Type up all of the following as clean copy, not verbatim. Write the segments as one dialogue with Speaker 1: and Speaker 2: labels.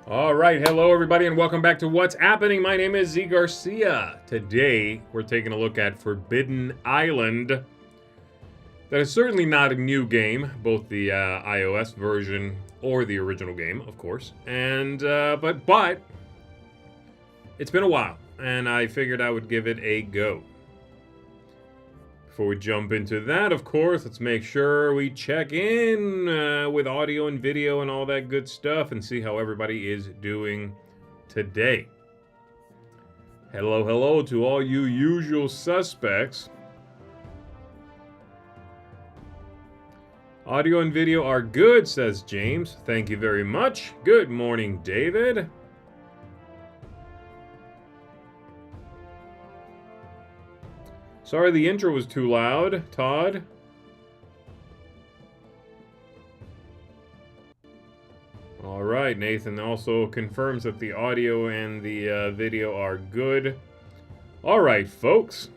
Speaker 1: All right, hello everybody, and welcome back to What's Happening. My name is Z Garcia. Today, we're taking a look at Forbidden Island. That is certainly not a new game, both the iOS version or the original game, of course. And but it's been a while, and I figured I would give it a go. Before we jump into that, of course, let's make sure we check in with audio and video and all that good stuff and see how everybody is doing today. Hello, hello to all you usual suspects. Audio and video are good, says James. Thank you very much. Good morning, David. Sorry the intro was too loud, Todd. All right, Nathan also confirms that the audio and the video are good. All right, folks.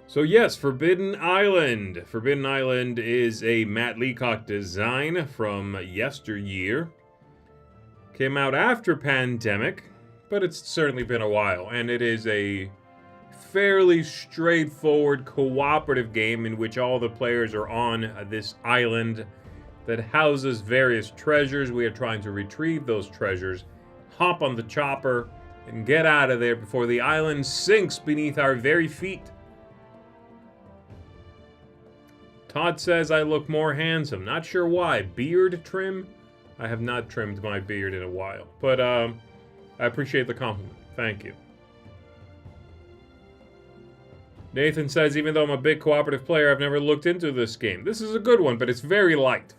Speaker 1: So yes, Forbidden Island. Forbidden Island is a Matt Leacock design from yesteryear. Came out after pandemic, but it's certainly been a while, and it is a fairly straightforward cooperative game in which all the players are on this island that houses various treasures. We are trying to retrieve those treasures, hop on the chopper, and get out of there before the island sinks beneath our very feet. Todd says I look more handsome. Not sure why. Beard trim? I have not trimmed my beard in a while, but I appreciate the compliment. Thank you. Nathan says, even though I'm a big cooperative player, I've never looked into this game. This is a good one, but it's very light.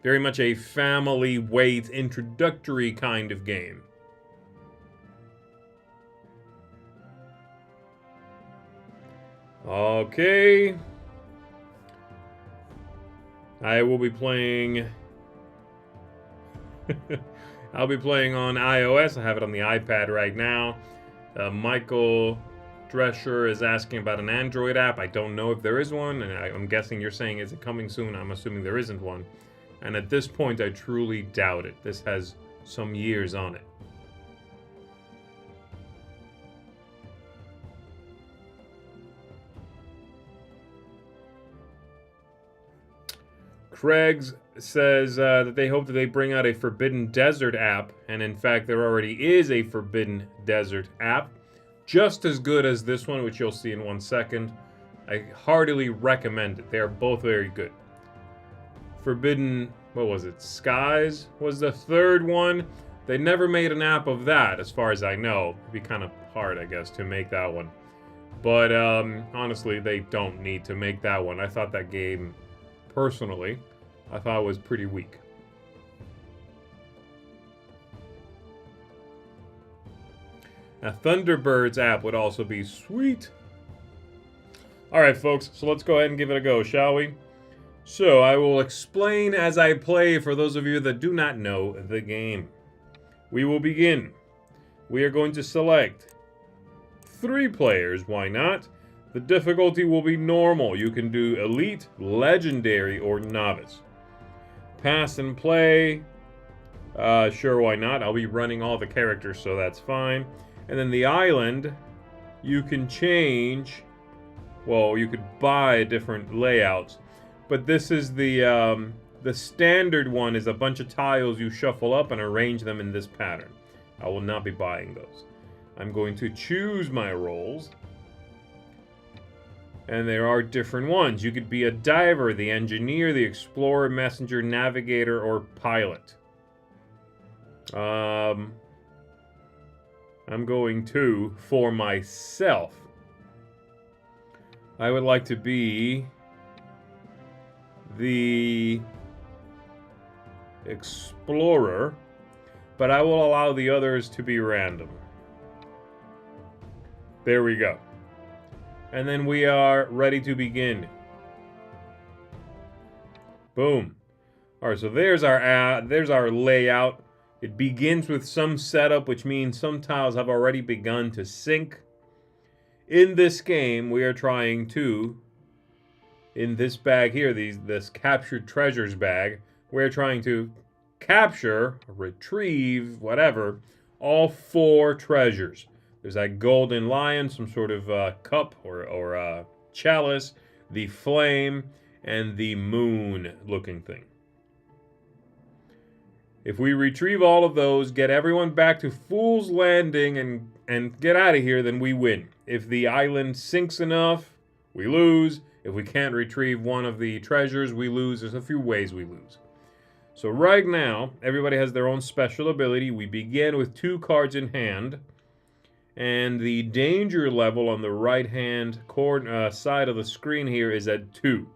Speaker 1: Very much a family weight introductory kind of game. Okay. I will be playing... I'll be playing on iOS. I have it on the iPad right now. Michael Drescher is asking about an Android app. I don't know if there is one, and I'm guessing you're saying, is it coming soon? I'm assuming there isn't one. And at this point, I truly doubt it. This has some years on it. Craig says that they hope that they bring out a Forbidden Desert app, and in fact, there already is a Forbidden Desert app. Just as good as this one, which you'll see in 1 second. I heartily recommend it. They are both very good. Forbidden, what was it? Skies was the third one. They never made an app of that, as far as I know. It'd be kind of hard, I guess, to make that one. But honestly, they don't need to make that one. I thought that game, personally, I thought it was pretty weak. A Thunderbirds app would also be sweet. Alright, folks, so let's go ahead and give it a go, shall we? So, I will explain as I play for those of you that do not know the game. We will begin. We are going to select 3 players, why not? The difficulty will be normal. You can do Elite, Legendary, or Novice. Pass and play. Sure, why not? I'll be running all the characters, so that's fine. And then the island, you can change. Well, you could buy different layouts. But this is the standard one is a bunch of tiles you shuffle up and arrange them in this pattern. I will not be buying those. I'm going to choose my roles. And there are different ones. You could be a diver, the engineer, the explorer, messenger, navigator, or pilot. I'm going to, for myself, I would like to be the explorer, but I will allow the others to be random. There we go. And then we are ready to begin. Boom. All right, so there's our layout. It begins with some setup, which means some tiles have already begun to sink. In this game, we are trying to, in this bag here, this captured treasures bag, we're trying to capture, retrieve, whatever, all 4 treasures. There's that golden lion, some sort of cup or chalice, the flame, and the moon-looking thing. If we retrieve all of those, get everyone back to Fool's Landing, and get out of here, then we win. If the island sinks enough, we lose. If we can't retrieve one of the treasures, we lose. There's a few ways we lose. So right now, everybody has their own special ability. We begin with 2 cards in hand. And the danger level on the right-hand side of the screen here is at 2.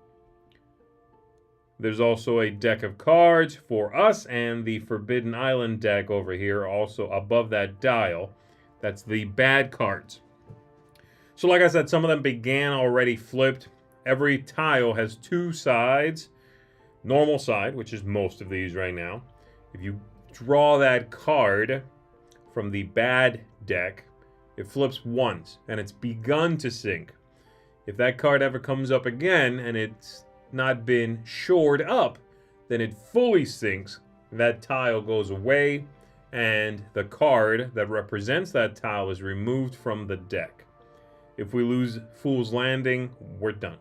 Speaker 1: There's also a deck of cards for us and the Forbidden Island deck over here, also above that dial. That's the bad cards. So like I said, some of them began already flipped. Every tile has 2 sides. Normal side, which is most of these right now. If you draw that card from the bad deck, it flips once, and it's begun to sink. If that card ever comes up again, and it's not been shored up, then it fully sinks. That tile goes away, and the card that represents that tile is removed from the deck. If we lose Fool's Landing, we're done.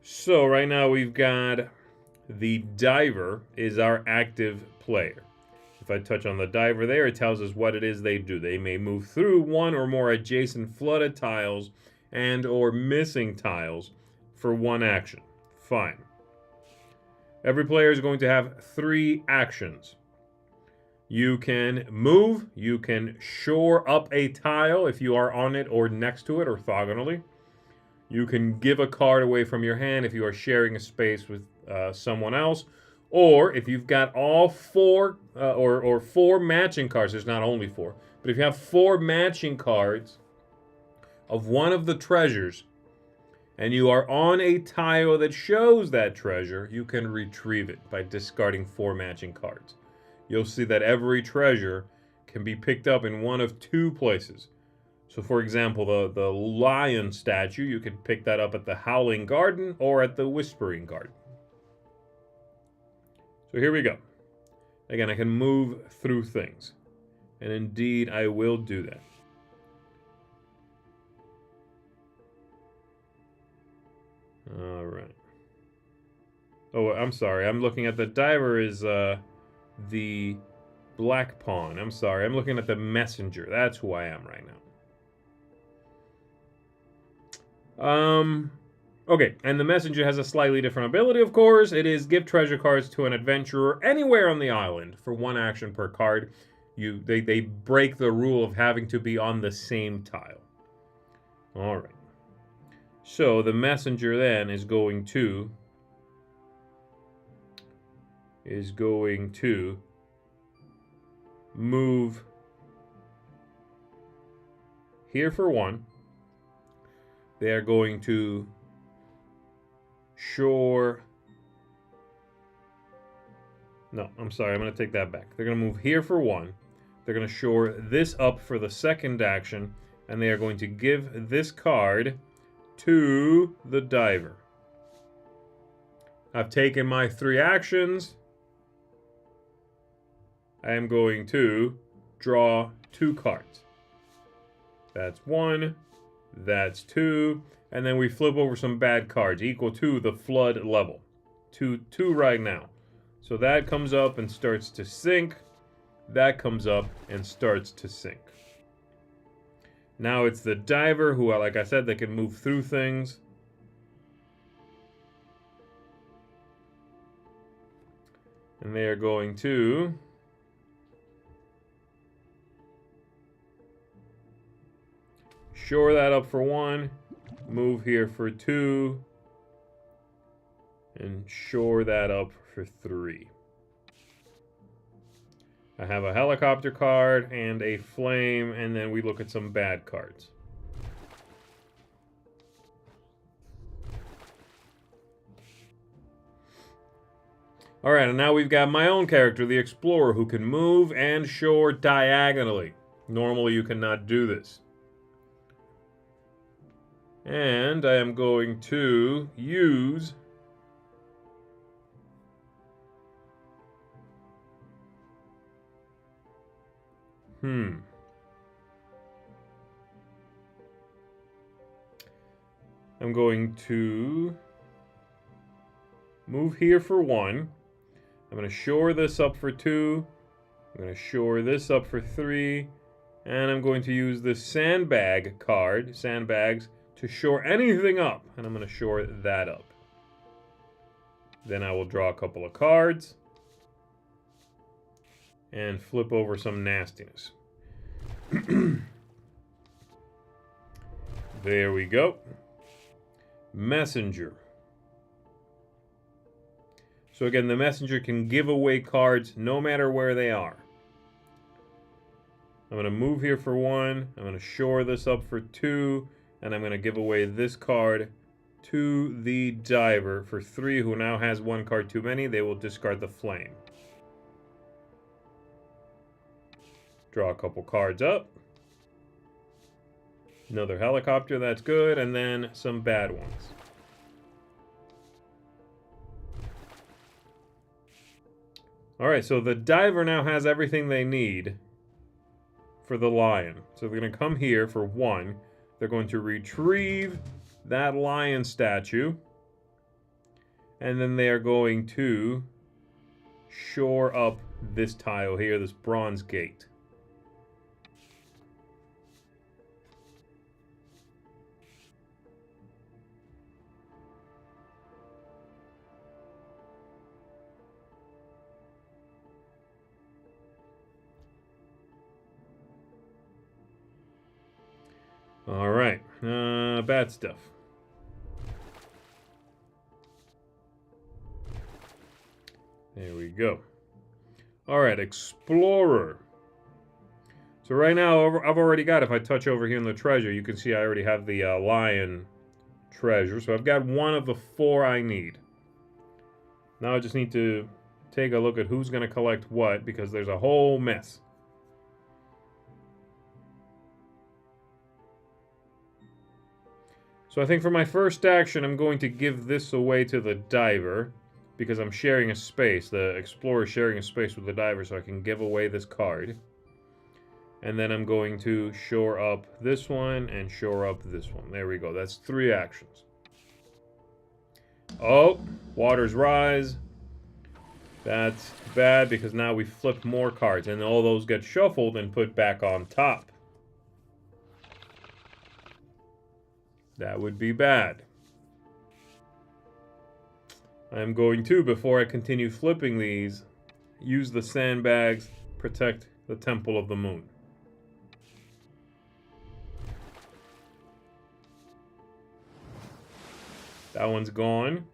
Speaker 1: So right now we've got the diver is our active player. If I touch on the diver there, it tells us what it is they do. They may move through 1 or more adjacent flooded tiles and or missing tiles for 1 action. Fine. Every player is going to have 3 actions. You can move, you can shore up a tile if you are on it or next to it orthogonally. You can give a card away from your hand if you are sharing a space with someone else. Or if you've got all 4 or 4 matching cards, there's not only 4, but if you have 4 matching cards of one of the treasures and you are on a tile that shows that treasure, you can retrieve it by discarding 4 matching cards. You'll see that every treasure can be picked up in one of 2 places. So for example, the lion statue, you could pick that up at the Howling Garden or at the Whispering Garden. So here we go. Again, I can move through things. And indeed, I will do that. All right. Oh, I'm sorry. I'm looking at the diver is the black pawn. I'm sorry. I'm looking at the messenger. That's who I am right now. Okay, and the messenger has a slightly different ability, of course. It is give treasure cards to an adventurer anywhere on the island for 1 action per card. They break the rule of having to be on the same tile. All right. So the messenger then is going to move here for 1. They are going to shore... No, I'm sorry. I'm going to take that back. They're going to move here for 1. They're going to shore this up for the second action. And they are going to give this card to the diver. I've taken my 3 actions. I am going to draw 2 cards. That's 1. That's 2. And then we flip over some bad cards equal to the flood level. 2 right now. So that comes up and starts to sink. That comes up and starts to sink. Now it's the diver who, like I said, they can move through things. And they are going to shore that up for 1. Move here for 2. And shore that up for 3. I have a helicopter card and a flame, and then we look at some bad cards. Alright, and now we've got my own character, the Explorer, who can move and shore diagonally. Normally you cannot do this. And I am going to use I'm going to move here for 1. I'm going to shore this up for 2. I'm going to shore this up for 3. And I'm going to use this sandbag card, sandbags, to shore anything up. And I'm going to shore that up. Then I will draw a couple of cards. And flip over some nastiness. There we go. Messenger. So again, the messenger can give away cards no matter where they are. I'm going to move here for 1. I'm going to shore this up for 2. And I'm going to give away this card to the diver for 3, who now has 1 card too many. They will discard the flame. Draw a couple cards up. Another helicopter, that's good. And then some bad ones. Alright, so the diver now has everything they need for the lion. So they're going to come here for 1. They're going to retrieve that lion statue. And then they are going to shore up this tile here, this bronze gate. All right, bad stuff. There we go. All right, Explorer. So right now, I've already got, if I touch over here in the treasure, you can see I already have the lion treasure. So I've got 1 of the 4 I need. Now I just need to take a look at who's going to collect what, because there's a whole mess. So I think for my first action, I'm going to give this away to the diver, because I'm sharing a space. The explorer is sharing a space with the diver, so I can give away this card. And then I'm going to shore up this one and shore up this one. There we go. That's 3 actions. Oh, waters rise. That's bad, because now we flipped more cards, and all those get shuffled and put back on top. That would be bad. I'm going to, before I continue flipping these, use the sandbags, protect the Temple of the Moon. That one's gone.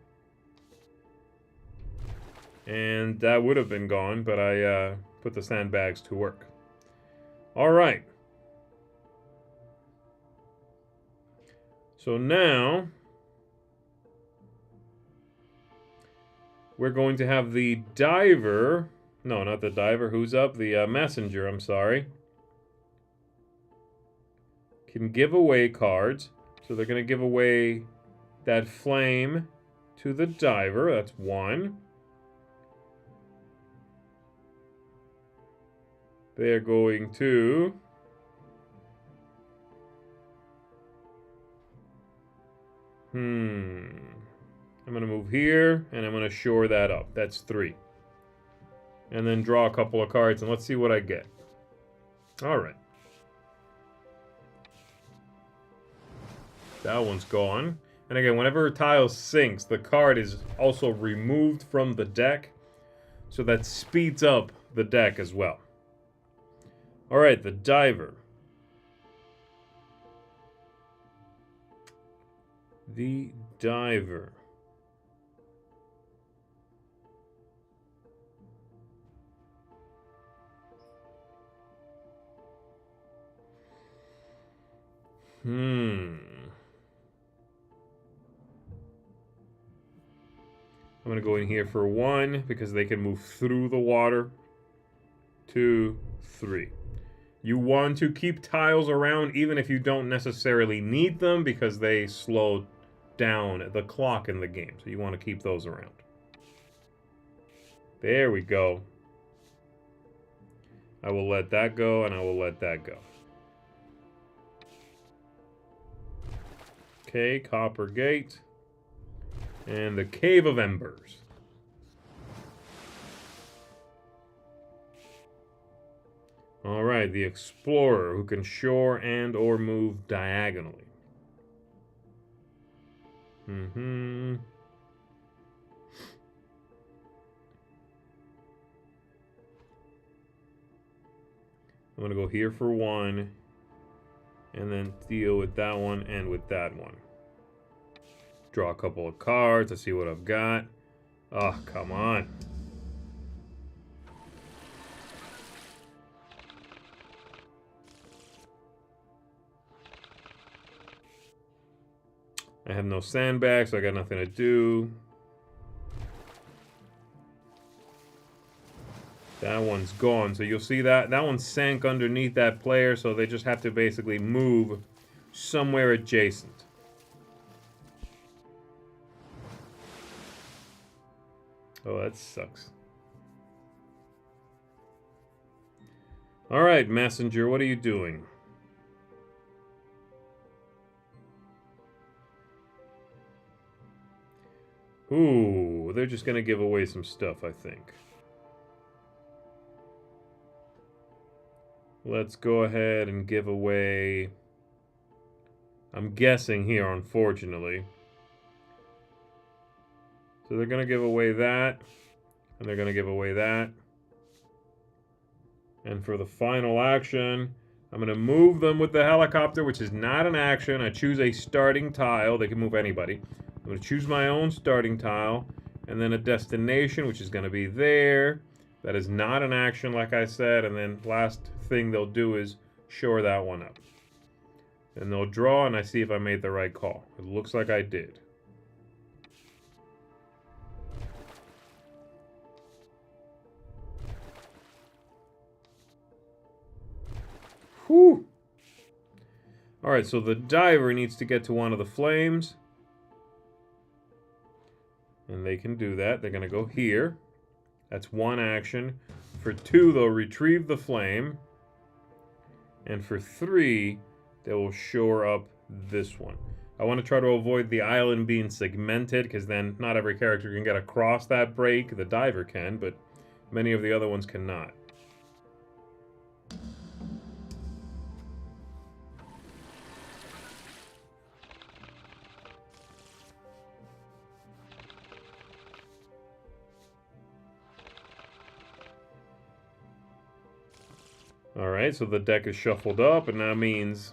Speaker 1: And that would have been gone, but I put the sandbags to work. All right. So now, we're going to have the diver, no, not the diver, who's up? The messenger, I'm sorry, can give away cards. So they're going to give away that flame to the diver, that's 1. They're going to I'm going to move here, and I'm going to shore that up. That's 3. And then draw a couple of cards, and let's see what I get. All right. That one's gone. And again, whenever a tile sinks, the card is also removed from the deck, so that speeds up the deck as well. All right, the diver. The diver. I'm going to go in here for 1 because they can move through the water. 2, 3. You want to keep tiles around even if you don't necessarily need them, because they slow down the clock in the game. So you want to keep those around. There we go. I will let that go, and I will let that go. Okay, Copper Gate. And the Cave of Embers. Alright, the Explorer, who can shore and or move diagonally. I'm going to go here for one, and then deal with that one and with that one. Draw a couple of cards. Let's see what I've got. Oh, come on. I have no sandbags, so I got nothing to do. That one's gone. So you'll see that one sank underneath that player, so they just have to basically move somewhere adjacent. Oh, that sucks. All right, Messenger, what are you doing? Ooh, they're just gonna give away some stuff, I think. Let's go ahead and give away... I'm guessing here, unfortunately. So they're gonna give away that, and they're gonna give away that. And for the final action, I'm gonna move them with the helicopter, which is not an action. I choose a starting tile. They can move anybody. I'm going to choose my own starting tile, and then a destination, which is going to be there. That is not an action, like I said, and then last thing they'll do is shore that one up. And they'll draw, and I see if I made the right call. It looks like I did. Whew! Alright, so the diver needs to get to one of the flames. And they can do that. They're going to go here. That's one action. For 2, they'll retrieve the flame. And for 3, they will shore up this one. I want to try to avoid the island being segmented, because then not every character can get across that break. The diver can, but many of the other ones cannot. Alright, so the deck is shuffled up, and that means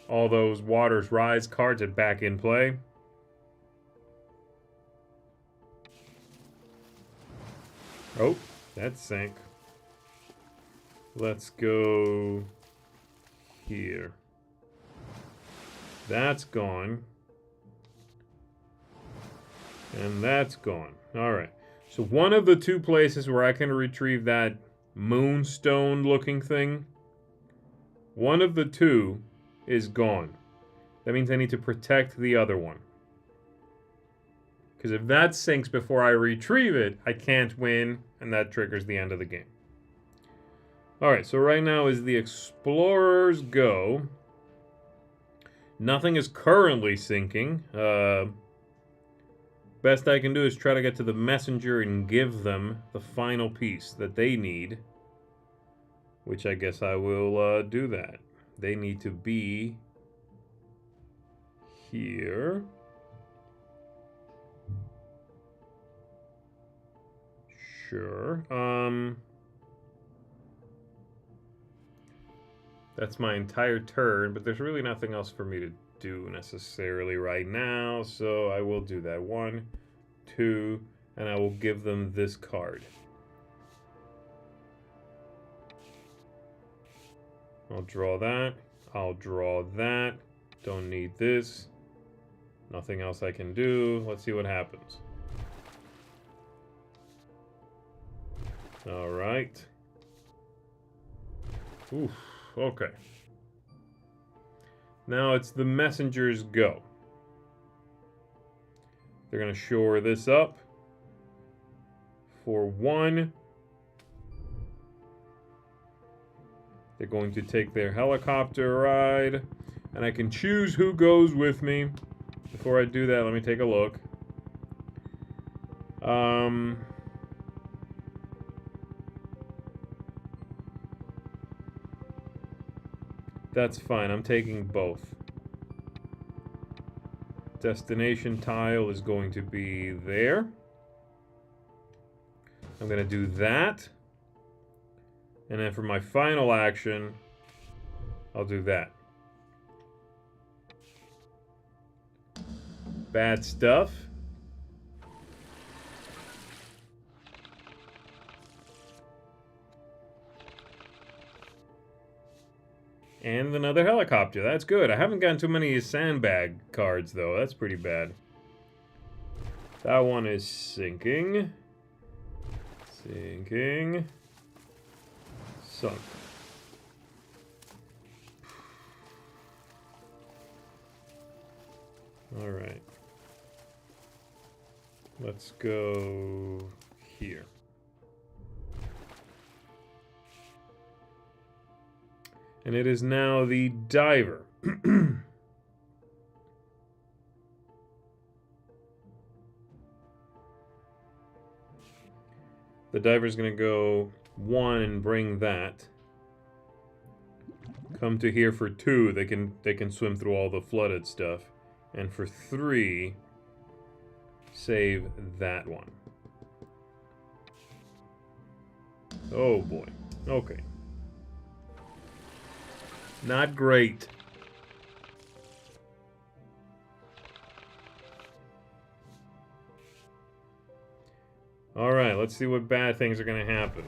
Speaker 1: all those Waters Rise cards are back in play. Oh, that sank. Let's go here. That's gone. And that's gone. Alright, so one of the 2 places where I can retrieve that moonstone looking thing, one of the 2 is gone. That means I need to protect the other one. Because if that sinks before I retrieve it, I can't win, and that triggers the end of the game. Alright, so right now is the Explorer's go. Nothing is currently sinking. Best I can do is try to get to the Messenger and give them the final piece that they need. Which I guess I will do that. They need to be here. Sure. That's my entire turn, but there's really nothing else for me to do necessarily right now, so I will do that. 1, 2, and I will give them this card. I'll draw that. I'll draw that. Don't need this. Nothing else I can do. Let's see what happens. All right. Oof. Okay. Now it's the Messenger's go. They're going to shore this up for 1. They're going to take their helicopter ride. And I can choose who goes with me. Before I do that, let me take a look. That's fine. I'm taking both. Destination tile is going to be there. I'm going to do that. And then for my final action, I'll do that. Bad stuff. And another helicopter. That's good. I haven't gotten too many sandbag cards, though. That's pretty bad. That one is sinking. Sinking. Sunk. Alright. Let's go here. And it is now the diver. The diver's going to go 1 and bring that. Come to here for 2. They can swim through all the flooded stuff. And for 3, save that one. Oh boy. Okay. Not great. Alright, let's see what bad things are going to happen.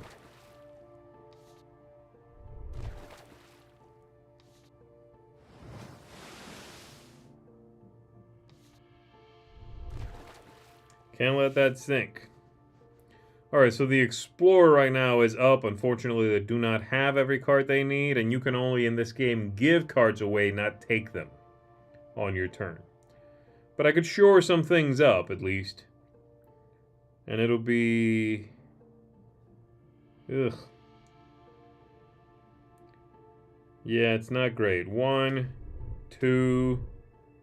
Speaker 1: Can't let that sink. Alright, so the Explorer right now is up. Unfortunately, they do not have every card they need, and you can only, in this game, give cards away, not take them on your turn. But I could shore some things up, at least. And it'll be... Ugh. Yeah, it's not great. 1, 2,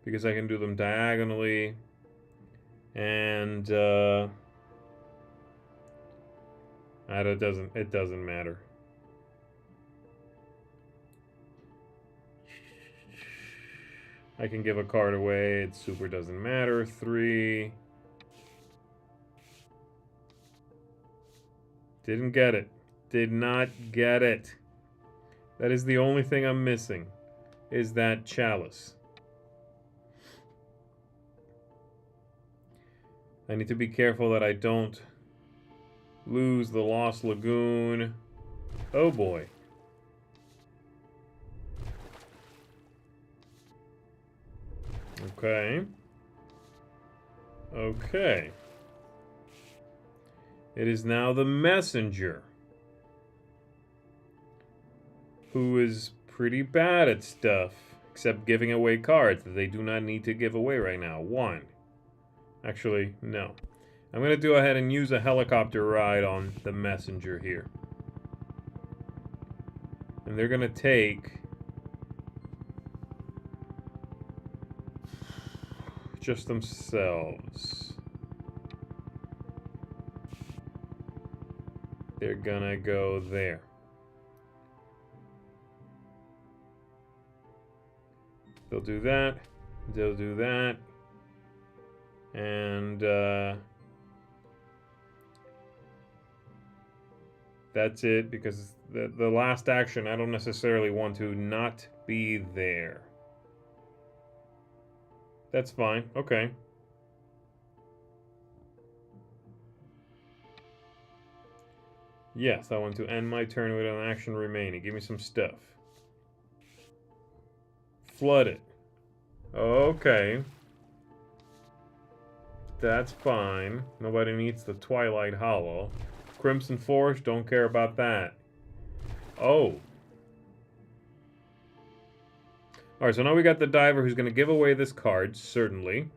Speaker 1: because I can do them diagonally. And, it doesn't matter. I can give a card away. It super doesn't matter. 3. Didn't get it. Did not get it. That is the only thing I'm missing. Is that chalice. I need to be careful that I don't lose the Lost Lagoon. Oh boy. Okay. Okay. It is now the messenger, who is pretty bad at stuff, except giving away cards that they do not need to give away right now. 1. Actually, no. I'm going to go ahead and use a helicopter ride on the messenger here. And they're going to take just themselves. They're going to go there. They'll do that. They'll do that. And that's it, because the last action, I don't necessarily want to not be there. That's fine. Okay. Yes, I want to end my turn with an action remaining. Give me some stuff. Flood it. Okay. That's fine. Nobody needs the Twilight Hollow. Crimson Forest, don't care about that. Oh. Alright, so now we got the diver who's going to give away this card, certainly.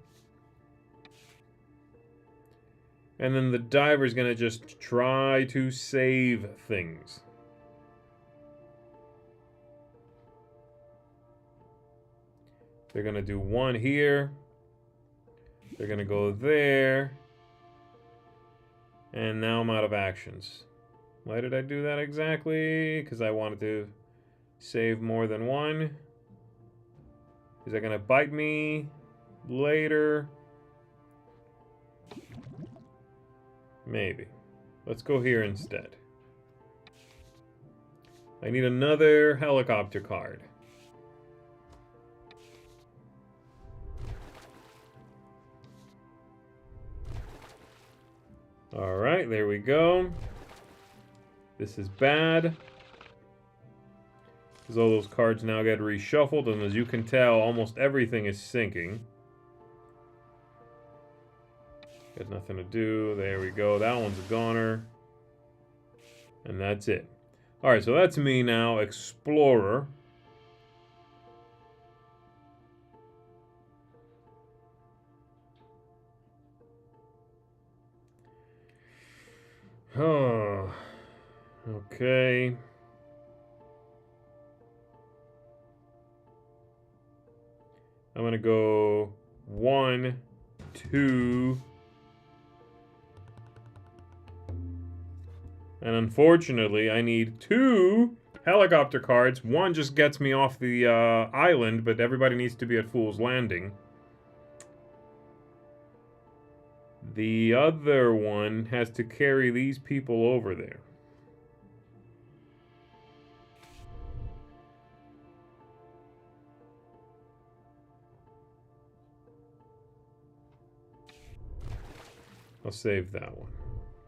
Speaker 1: And then the diver is going to just try to save things. They're going to do one here. They're going to go there. And now I'm out of actions. Why did I do that exactly? Because I wanted to save more than one. Is that going to bite me later? Maybe. Let's go here instead. I need another helicopter card. Alright, there we go. This is bad. Because all those cards now get reshuffled, and as you can tell, almost everything is sinking. Got nothing to do. There we go. That one's a goner. And that's it. Alright, so that's me now, Explorer. Oh, okay. I'm gonna go 1, 2, and unfortunately, I need 2 helicopter cards. One just gets me off the island, but everybody needs to be at Fool's Landing. The other one has to carry these people over there. I'll save that one.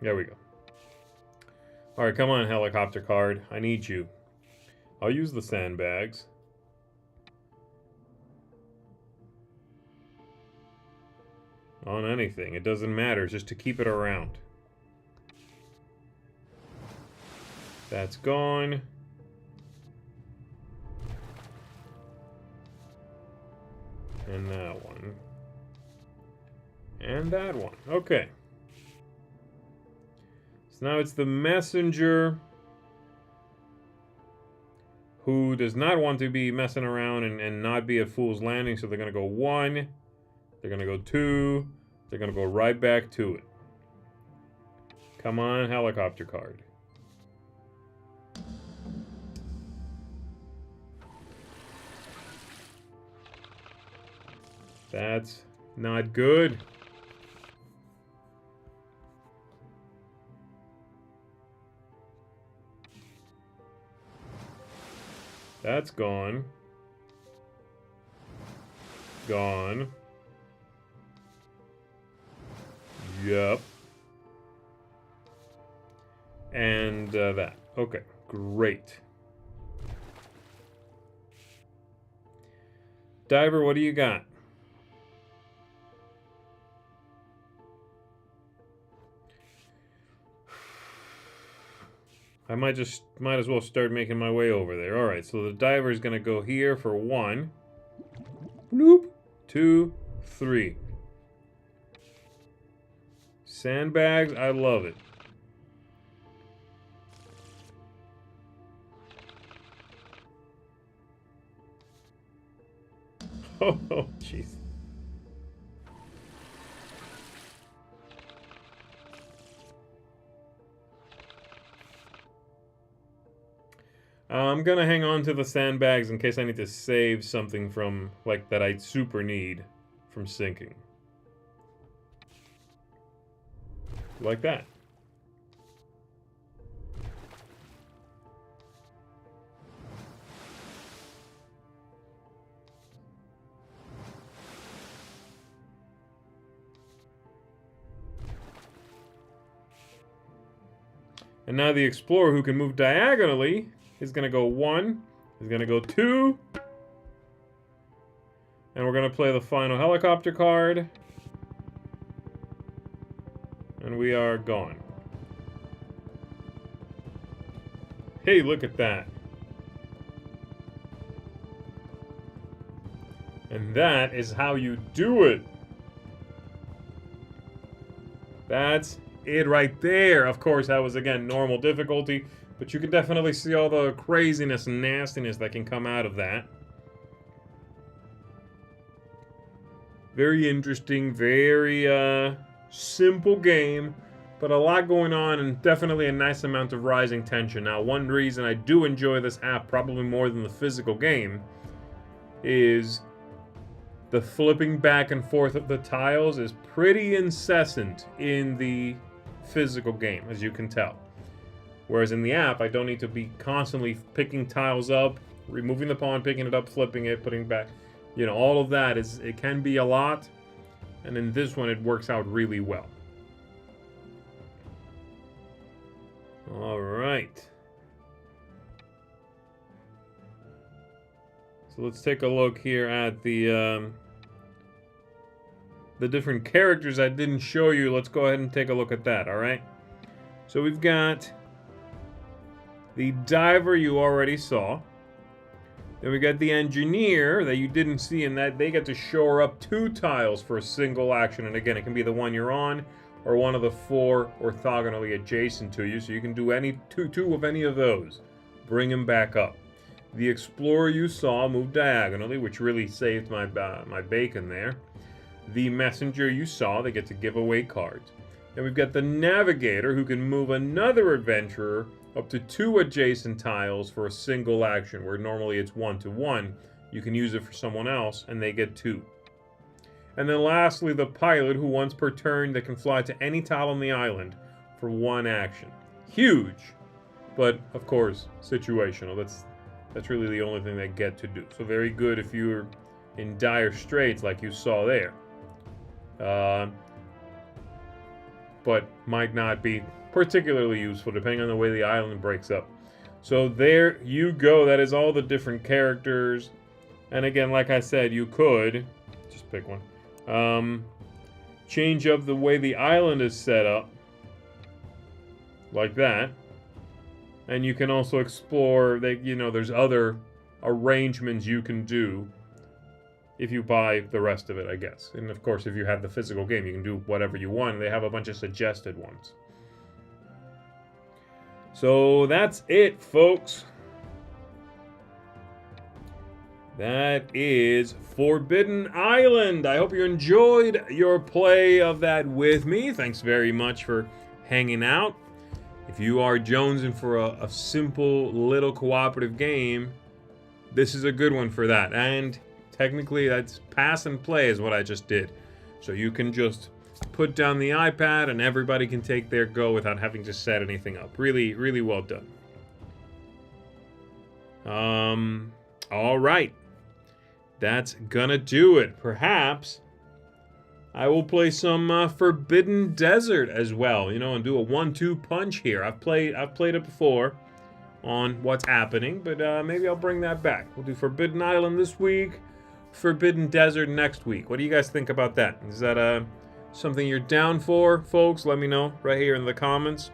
Speaker 1: There we go. Alright, come on, helicopter card. I need you. I'll use the sandbags. On anything. It doesn't matter, just to keep it around. That's gone. And that one. And that one. Okay. So now it's the messenger who does not want to be messing around and not be at Fool's Landing, so they're going to go 1. They're going to go 2. They're going to go right back to it. Come on, helicopter card. That's not good. That's gone. Gone. Yep. And that. Okay, great. Diver, what do you got? I might as well start making my way over there. Alright, so the diver is going to go here for 1. Bloop. 2, 3. Sandbags, I love it. Oh, jeez. I'm gonna hang on to the sandbags in case I need to save something from, like, that I super need from sinking. Like that. And now the Explorer, who can move diagonally, is going to go 1, is going to go 2, and we're going to play the final helicopter card, and we are gone. Hey, look at that. And that is how you do it. That's it right there. Of course, that was, again, normal difficulty, but you can definitely see all the craziness and nastiness that can come out of that. Very interesting, very simple game, but a lot going on and definitely a nice amount of rising tension. Now, one reason I do enjoy this app probably more than the physical game is the flipping back and forth of the tiles is pretty incessant in the physical game, as you can tell. Whereas in the app, I don't need to be constantly picking tiles up, removing the pawn, picking it up, flipping it, putting it back. You know, all of that it can be a lot. And in this one, it works out really well. All right. So let's take a look here at the different characters I didn't show you. Let's go ahead and take a look at that, all right? So we've got the diver you already saw. Then we got the engineer that you didn't see, and that they get to shore up 2 tiles for a single action. And again, it can be the one you're on or one of the 4 orthogonally adjacent to you. So you can do any two of any of those. Bring them back up. The explorer you saw moved diagonally, which really saved my bacon there. The messenger you saw, they get to give away cards. And we've got the navigator who can move another adventurer up to 2 adjacent tiles for a single action, where normally it's 1-to-1. You can use it for someone else, and they get 2. And then lastly, the pilot, who once per turn, they can fly to any tile on the island for 1 action. Huge, but of course, situational. That's really the only thing they get to do. So very good if you're in dire straits like you saw there. But might not be particularly useful depending on the way the island breaks up. So there you go. That is all the different characters. And again, like I said, you could just pick one. Change up the way the island is set up, like that. And you can also explore. There's other arrangements you can do if you buy the rest of it, I guess. And of course, if you have the physical game, you can do whatever you want. They have a bunch of suggested ones. So that's it, folks. That is Forbidden Island. I hope you enjoyed your play of that with me. Thanks very much for hanging out. If you are jonesing for a simple little cooperative game, this is a good one for that. And technically, that's pass and play is what I just did. So you can just put down the iPad and everybody can take their go without having to set anything up. Really, really well done. All right. That's gonna do it. Perhaps I will play some Forbidden Desert as well, and do a 1-2 punch here. I've played it before on What's Happening, but maybe I'll bring that back. We'll do Forbidden Island this week, Forbidden Desert next week. What do you guys think about that? Is that something you're down for, folks? Let me know right here in the comments.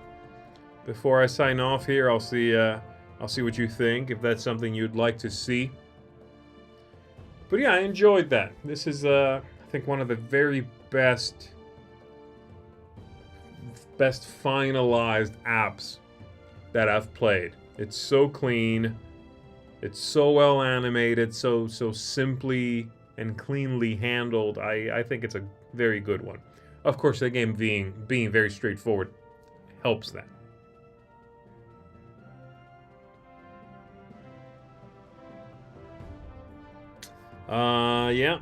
Speaker 1: Before I sign off here, I'll see what you think, if that's something you'd like to see. But yeah, I enjoyed that. This is I think one of the very best finalized apps that I've played. It's so clean, it's so well animated, so simply and cleanly handled. I think it's a very good one. Of course, the game being very straightforward helps that. Yeah.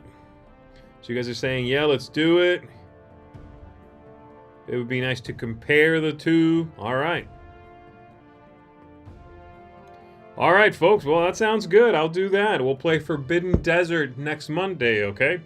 Speaker 1: So you guys are saying, yeah, let's do it. It would be nice to compare the two. All right. All right, folks. Well, that sounds good. I'll do that. We'll play Forbidden Desert next Monday, okay?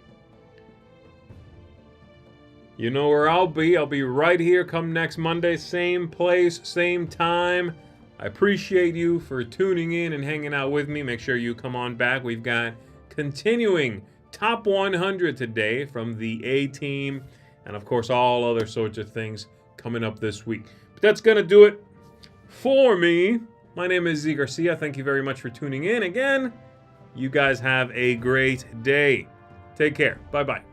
Speaker 1: You know where I'll be. I'll be right here come next Monday. Same place, same time. I appreciate you for tuning in and hanging out with me. Make sure you come on back. We've got continuing Top 100 today from the A-Team. And, of course, all other sorts of things coming up this week. But that's going to do it for me. My name is Z Garcia. Thank you very much for tuning in. Again, you guys have a great day. Take care. Bye-bye.